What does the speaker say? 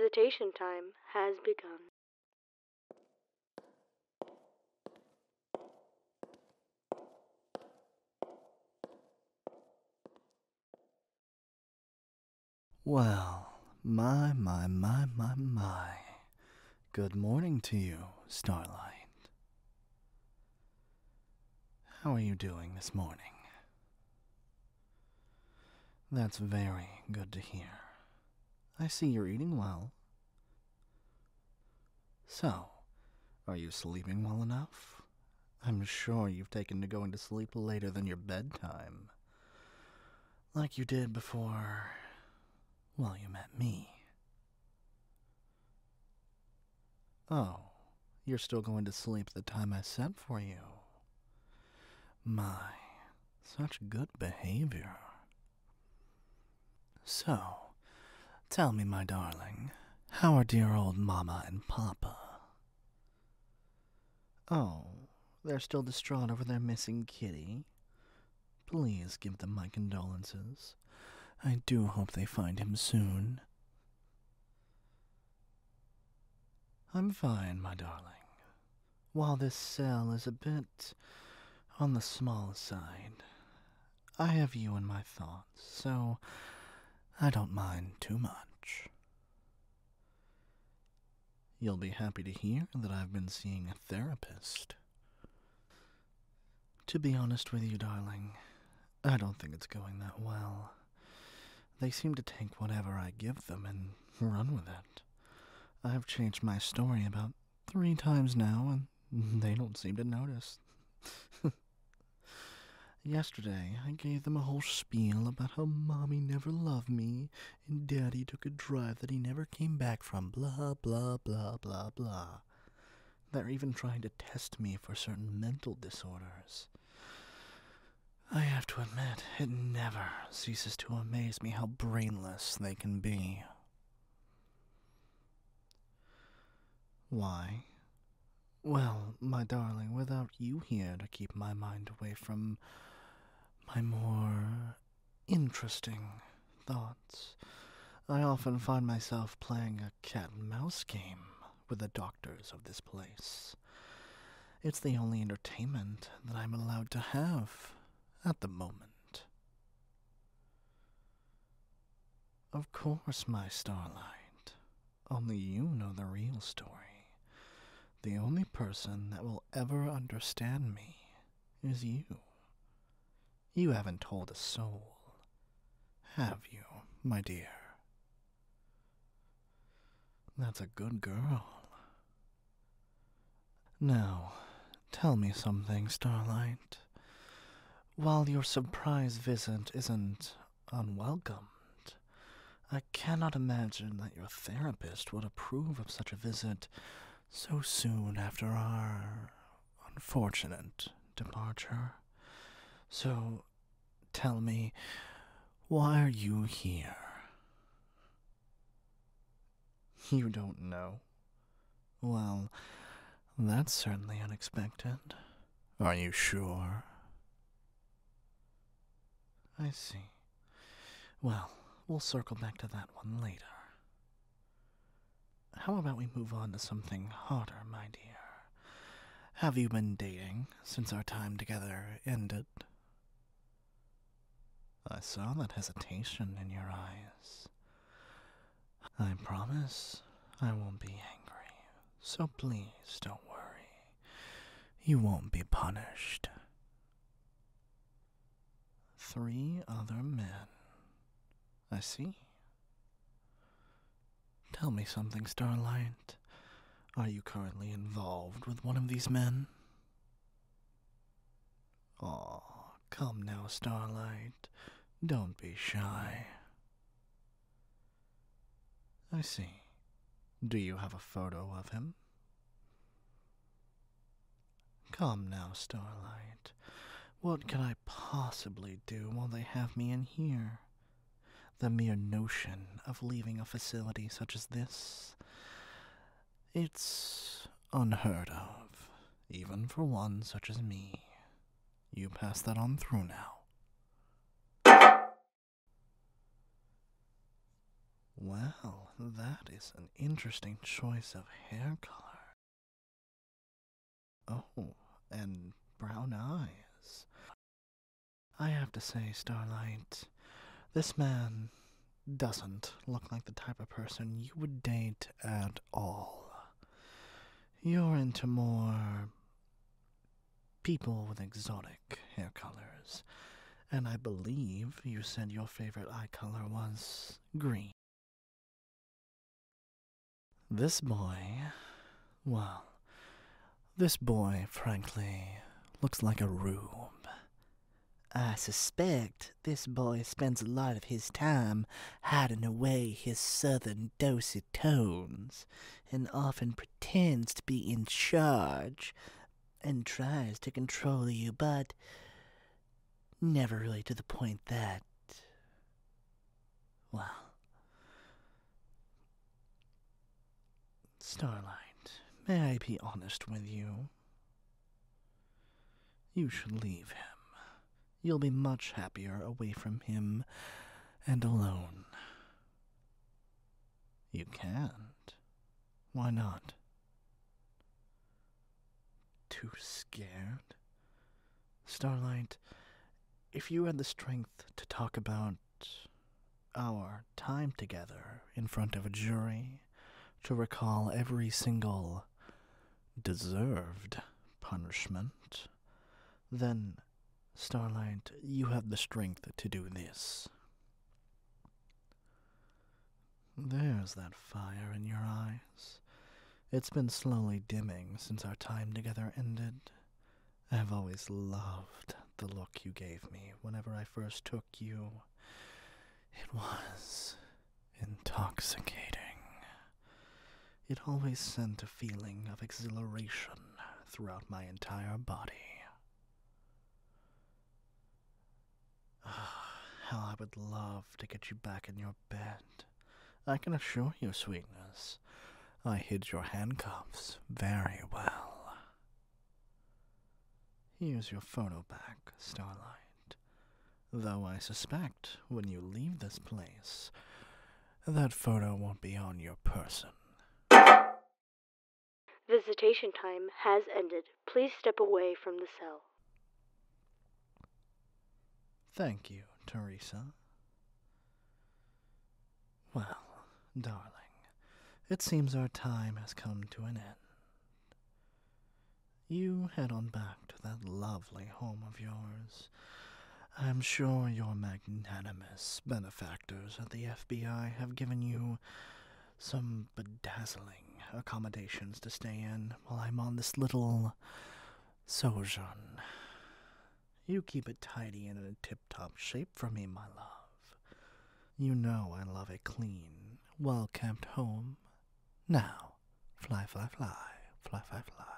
visitation time has begun. Well, my. Good morning to you, Starlight. How are you doing this morning? That's very good to hear. I see you're eating well. So, are you sleeping well enough? I'm sure you've taken to going to sleep later than your bedtime. Like you did before, well, you met me. Oh, you're still going to sleep the time I set for you. My, such good behavior. So, tell me, my darling, how are dear old Mama and Papa? Oh, they're still distraught over their missing kitty? Please give them my condolences. I do hope they find him soon. I'm fine, my darling. While this cell is a bit on the small side, I have you in my thoughts, so I don't mind too much. You'll be happy to hear that I've been seeing a therapist. To be honest with you, darling, I don't think it's going that well. They seem to take whatever I give them and run with it. I've changed my story about 3 times now, and they don't seem to notice. Yesterday, I gave them a whole spiel about how Mommy never loved me, and Daddy took a drive that he never came back from, blah, blah, blah, blah, blah. They're even trying to test me for certain mental disorders. I have to admit, it never ceases to amaze me how brainless they can be. Why? Well, my darling, without you here to keep my mind away from my more interesting thoughts, I often find myself playing a cat-and-mouse game with the doctors of this place. It's the only entertainment that I'm allowed to have at the moment. Of course, my Starlight. Only you know the real story. The only person that will ever understand me is you. You haven't told a soul, have you, my dear? That's a good girl. Now, tell me something, Starlight. While your surprise visit isn't unwelcomed, I cannot imagine that your therapist would approve of such a visit so soon after our unfortunate departure. So, tell me, why are you here? You don't know? Well, that's certainly unexpected. Are you sure? I see. Well, we'll circle back to that one later. How about we move on to something hotter, my dear? Have you been dating since our time together ended? I saw that hesitation in your eyes. I promise I won't be angry, so please don't worry. You won't be punished. 3 other men. I see. Tell me something, Starlight. Are you currently involved with one of these men? Aw, come now, Starlight. Don't be shy. I see. Do you have a photo of him? Come now, Starlight. What can I possibly do while they have me in here? The mere notion of leaving a facility such as this, it's unheard of, even for one such as me. You pass that on through now. Well, that is an interesting choice of hair color. Oh, and brown eyes. I have to say, Starlight, this man doesn't look like the type of person you would date at all. You're into more people with exotic hair colors, and I believe you said your favorite eye color was green. This boy, well, this boy, frankly, looks like a rube. I suspect this boy spends a lot of his time hiding away his southern dulcet tones, and often pretends to be in charge, and tries to control you, but never really to the point that, well, Starlight, may I be honest with you? You should leave him. You'll be much happier away from him and alone. You can't. Why not? Too scared? Starlight, if you had the strength to talk about our time together in front of a jury, to recall every single deserved punishment, then, Starlight, you have the strength to do this. There's that fire in your eyes. It's been slowly dimming since our time together ended. I've always loved the look you gave me whenever I first took you. It was intoxicating. It always sent a feeling of exhilaration throughout my entire body. How I would love to get you back in your bed. I can assure you, sweetness, I hid your handcuffs very well. Here's your photo back, Starlight. Though I suspect when you leave this place, that photo won't be on your person. Visitation time has ended. Please step away from the cell. Thank you, Teresa. Well, darling, it seems our time has come to an end. You head on back to that lovely home of yours. I'm sure your magnanimous benefactors at the FBI have given you some bedazzling accommodations to stay in while I'm on this little sojourn. You keep it tidy and in a tip-top shape for me, my love. You know I love a clean, well-kept home. Now, fly, fly, fly, fly, fly, fly.